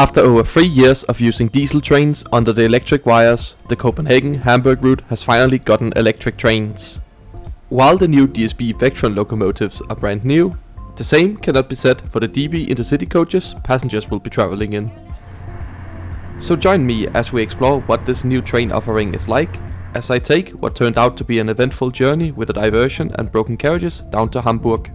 After over 3 years of using diesel trains under the electric wires, the Copenhagen-Hamburg route has finally gotten electric trains. While the new DSB Vectron locomotives are brand new, the same cannot be said for the DB intercity coaches passengers will be travelling in. So join me as we explore what this new train offering is like, as I take what turned out to be an eventful journey with a diversion and broken carriages down to Hamburg.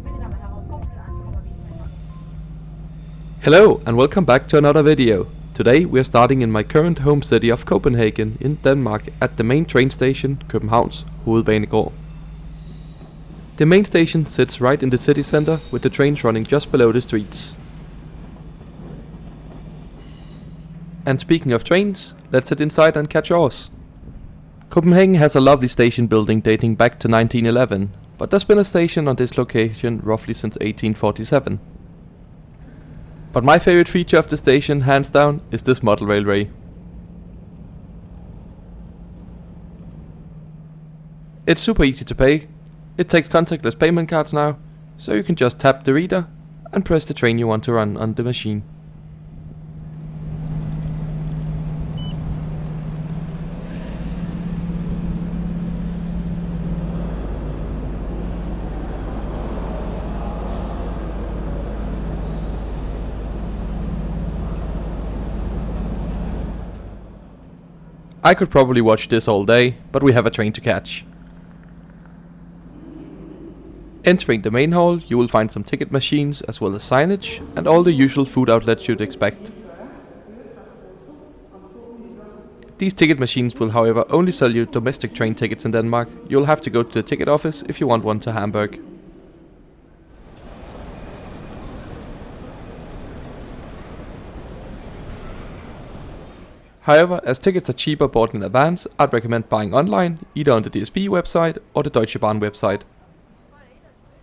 Hello and welcome back to another video. Today we are starting in my current home city of Copenhagen in Denmark at the main train station København's Hovedbanegård. The main station sits right in the city center with the trains running just below the streets. And speaking of trains, let's head inside and catch ours. Copenhagen has a lovely station building dating back to 1911, but there's been a station on this location roughly since 1847. But my favorite feature of the station, hands down, is this model railway. It's super easy to pay. It takes contactless payment cards now, so you can just tap the reader and press the train you want to run on the machine. I could probably watch this all day, but we have a train to catch. Entering the main hall, you will find some ticket machines as well as signage and all the usual food outlets you'd expect. These ticket machines will however only sell you domestic train tickets in Denmark. You'll have to go to the ticket office if you want one to Hamburg. However, as tickets are cheaper bought in advance, I'd recommend buying online, either on the DSB website or the Deutsche Bahn website.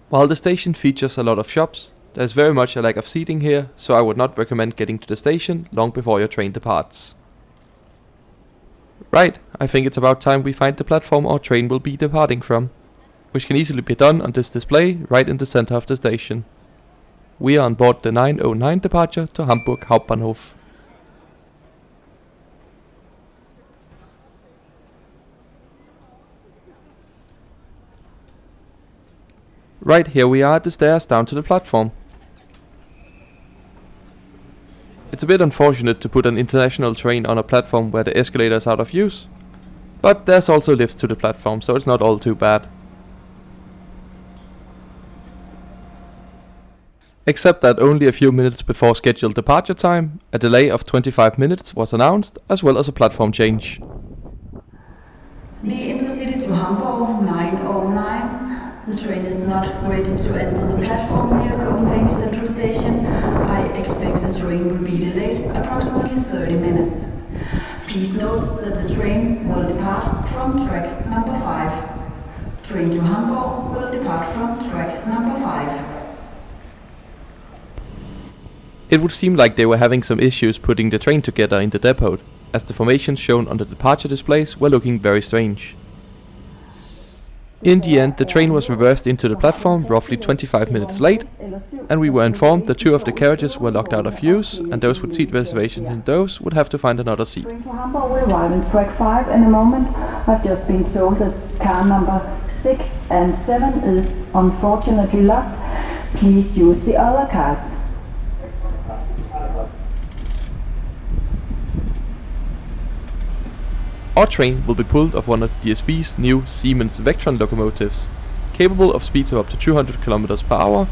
While the station features a lot of shops, there's very much a lack of seating here, so I would not recommend getting to the station long before your train departs. Right, I think it's about time we find the platform our train will be departing from, which can easily be done on this display right in the center of the station. We are on board the 9:09 departure to Hamburg Hbf. Right, here we are at the stairs down to the platform. It's a bit unfortunate to put an international train on a platform where the escalator is out of use, but there's also lifts to the platform, so it's not all too bad. Except that only a few minutes before scheduled departure time, a delay of 25 minutes was announced, as well as a platform change. The intercity to Hamburg 909. The train is not ready to enter the platform near Copenhagen Central Station. I expect the train will be delayed approximately 30 minutes. Please note that the train will depart from track number 5. Train to Hamburg will depart from track number 5. It would seem like they were having some issues putting the train together in the depot, as the formations shown on the departure displays were looking very strange. In the end, the train was reversed into the platform roughly 25 minutes late, and we were informed that 2 of the carriages were locked out of use, and those with seat reservations in those would have to find another seat. Train to Hamburg will arrive in track 5 in a moment. I've just been told that car number 6 and 7 is unfortunately locked. Please use the other cars. Our train will be pulled off one of DSB's new Siemens Vectron locomotives, capable of speeds of up to 200 km per hour,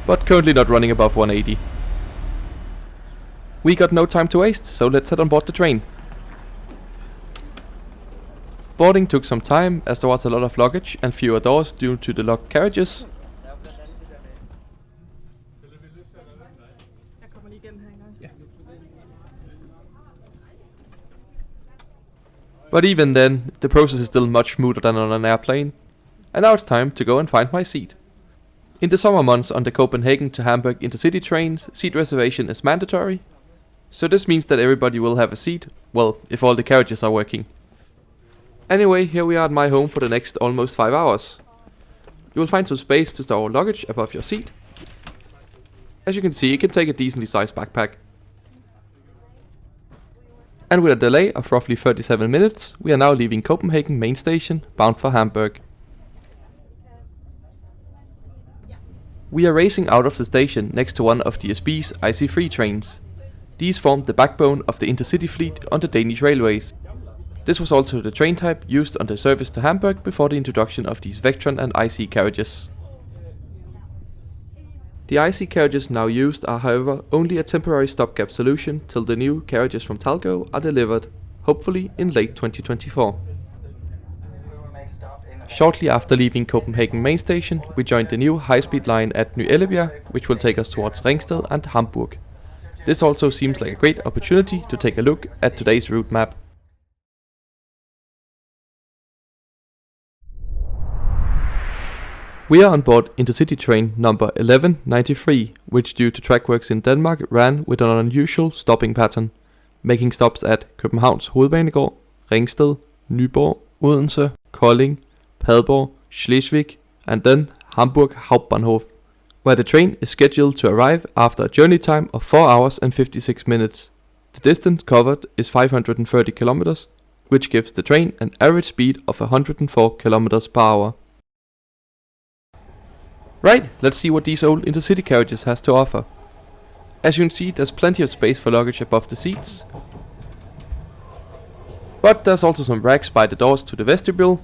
but currently not running above 180. We got no time to waste, so let's head on board the train. Boarding took some time, as there was a lot of luggage and fewer doors due to the locked carriages. But even then, the process is still much smoother than on an airplane. And now it's time to go and find my seat. In the summer months on the Copenhagen to Hamburg intercity trains, seat reservation is mandatory. So this means that everybody will have a seat, well, if all the carriages are working. Anyway, here we are at my home for the next almost 5 hours. You will find some space to store luggage above your seat. As you can see, it can take a decently sized backpack. And with a delay of roughly 37 minutes, we are now leaving Copenhagen main station, bound for Hamburg. We are racing out of the station next to one of DSB's IC3 trains. These form the backbone of the intercity fleet on the Danish railways. This was also the train type used on the service to Hamburg before the introduction of these Vectron and IC carriages. The IC carriages now used are however only a temporary stopgap solution till the new carriages from Talgo are delivered, hopefully in late 2024. Shortly after leaving Copenhagen main station, we joined the new high-speed line at Ny Ellebjerg, which will take us towards Ringsted and Hamburg. This also seems like a great opportunity to take a look at today's route map. We are on board intercity train number 1193, which due to track works in Denmark ran with an unusual stopping pattern, making stops at Københavns Hovedbanegård, Ringsted, Nyborg, Odense, Kolding, Padborg, Slesvig, and then Hamburg Hbf, where the train is scheduled to arrive after a journey time of 4 hours and 56 minutes. The distance covered is 530 kilometers, which gives the train an average speed of 104 kilometers per hour. Right, let's see what these old intercity carriages has to offer. As you can see, there's plenty of space for luggage above the seats, but there's also some racks by the doors to the vestibule.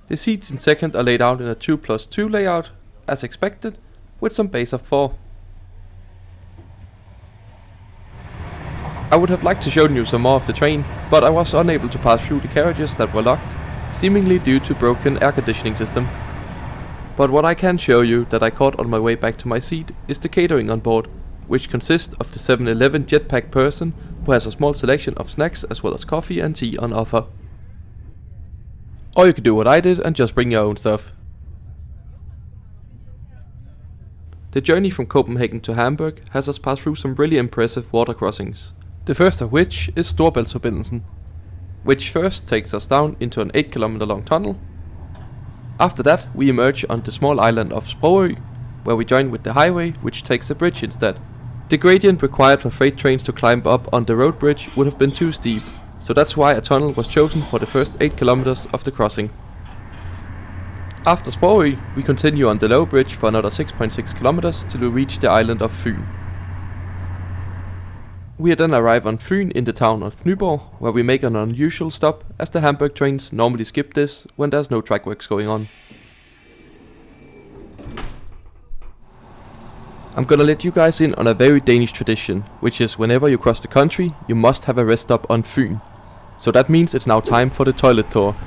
The seats in second are laid out in a 2+2 layout, as expected, with some base of 4. I would have liked to show you some more of the train, but I was unable to pass through the carriages that were locked, seemingly due to broken air conditioning system. But what I can show you that I caught on my way back to my seat is the catering on board, which consists of the 7-Eleven jetpack person who has a small selection of snacks as well as coffee and tea on offer. Or you could do what I did and just bring your own stuff. The journey from Copenhagen to Hamburg has us pass through some really impressive water crossings. The first of which is Storebæltsforbindelsen, which first takes us down into an 8 km long tunnel. After that we emerge on the small island of Sprogø, where we join with the highway, which takes a bridge instead. The gradient required for freight trains to climb up on the road bridge would have been too steep, so that's why a tunnel was chosen for the first 8 km of the crossing. After Sprogø we continue on the low bridge for another 6.6 km till we reach the island of Fyn. We then arrive on Fyn in the town of Nyborg, where we make an unusual stop, as the Hamburg trains normally skip this when there's no track works going on. I'm gonna let you guys in on a very Danish tradition, which is whenever you cross the country, you must have a rest stop on Fyn. So that means it's now time for the toilet tour.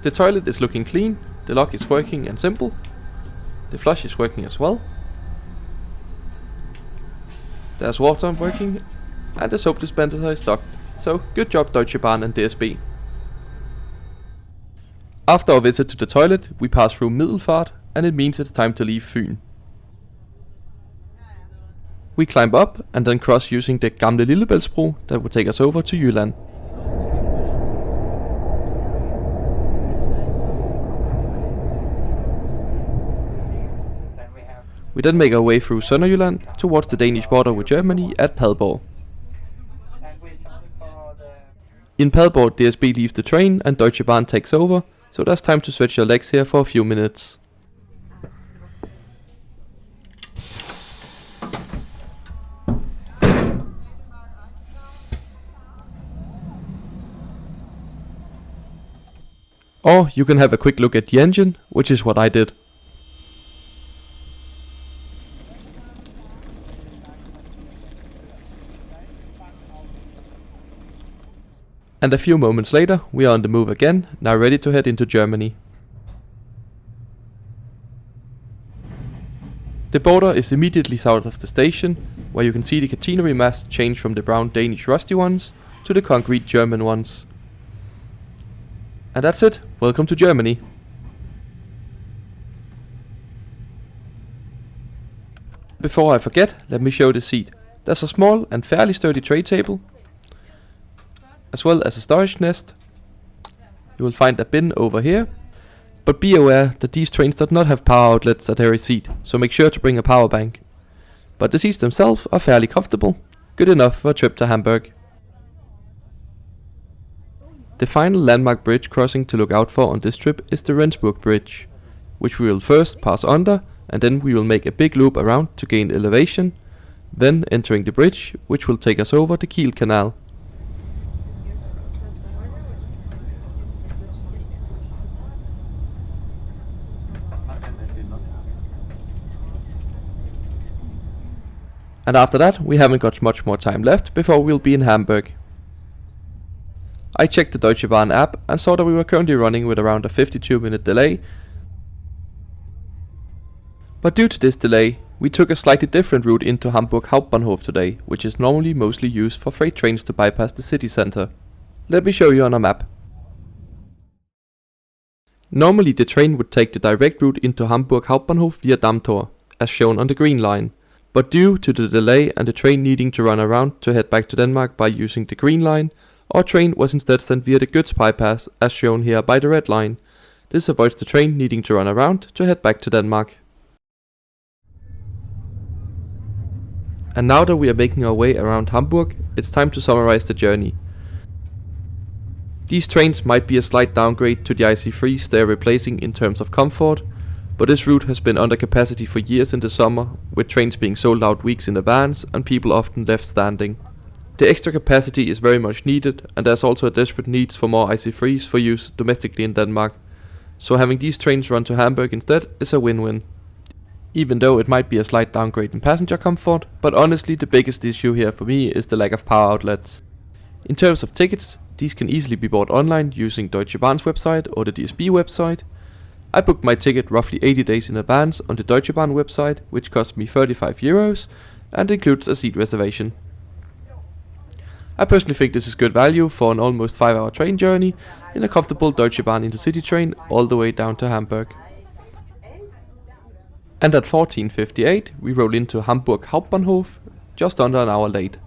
The toilet is looking clean, the lock is working and simple, the flush is working as well. There's water working, and the soap dispenser is stocked, so good job Deutsche Bahn and DSB. After our visit to the toilet, we pass through Middelfart, and it means it's time to leave Fyn. We climb up and then cross using the Gamle Lillebæltsbro that will take us over to Jylland. We then make our way through Sønderjylland towards the Danish border with Germany at Padborg. In Padborg, DSB leaves the train and Deutsche Bahn takes over, so there's time to stretch your legs here for a few minutes. Or you can have a quick look at the engine, which is what I did. And a few moments later, we are on the move again, now ready to head into Germany. The border is immediately south of the station, where you can see the catenary masts change from the brown Danish rusty ones to the concrete German ones. And that's it, welcome to Germany. Before I forget, let me show the seat. There's a small and fairly sturdy tray table, as well as a storage nest. You will find a bin over here. But be aware that these trains do not have power outlets at every seat, so make sure to bring a power bank. But the seats themselves are fairly comfortable, good enough for a trip to Hamburg. The final landmark bridge crossing to look out for on this trip is the Rendsburg Bridge, which we will first pass under, and then we will make a big loop around to gain elevation, then entering the bridge, which will take us over the Kiel Canal. And after that, we haven't got much more time left before we'll be in Hamburg. I checked the Deutsche Bahn app and saw that we were currently running with around a 52-minute delay. But due to this delay, we took a slightly different route into Hamburg Hbf today, which is normally mostly used for freight trains to bypass the city center. Let me show you on a map. Normally the train would take the direct route into Hamburg Hbf via Dammtor, as shown on the green line. But due to the delay and the train needing to run around to head back to Denmark by using the green line, our train was instead sent via the Götz bypass, as shown here by the red line. This avoids the train needing to run around to head back to Denmark. And now that we are making our way around Hamburg, it's time to summarize the journey. These trains might be a slight downgrade to the IC3s they are replacing in terms of comfort, but this route has been under capacity for years in the summer, with trains being sold out weeks in advance and people often left standing. The extra capacity is very much needed, and there's also a desperate need for more IC3s for use domestically in Denmark, so having these trains run to Hamburg instead is a win-win. Even though it might be a slight downgrade in passenger comfort, but honestly the biggest issue here for me is the lack of power outlets. In terms of tickets, these can easily be bought online using Deutsche Bahn's website or the DSB website. I booked my ticket roughly 80 days in advance on the Deutsche Bahn website, which cost me 35 euros and includes a seat reservation. I personally think this is good value for an almost 5-hour train journey in a comfortable Deutsche Bahn intercity train all the way down to Hamburg. And at 14:58 we roll into Hamburg Hbf, just under an hour late.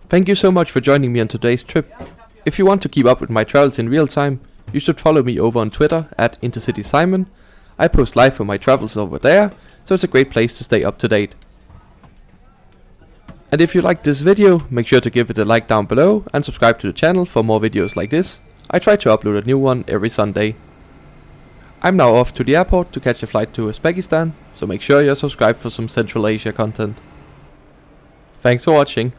Thank you so much for joining me on today's trip. If you want to keep up with my travels in real time, you should follow me over on Twitter at intercitysimon. I post live for my travels over there, so it's a great place to stay up to date. And if you liked this video, make sure to give it a like down below and subscribe to the channel for more videos like this. I try to upload a new one every Sunday. I'm now off to the airport to catch a flight to Uzbekistan, so make sure you're subscribed for some Central Asia content. Thanks for watching.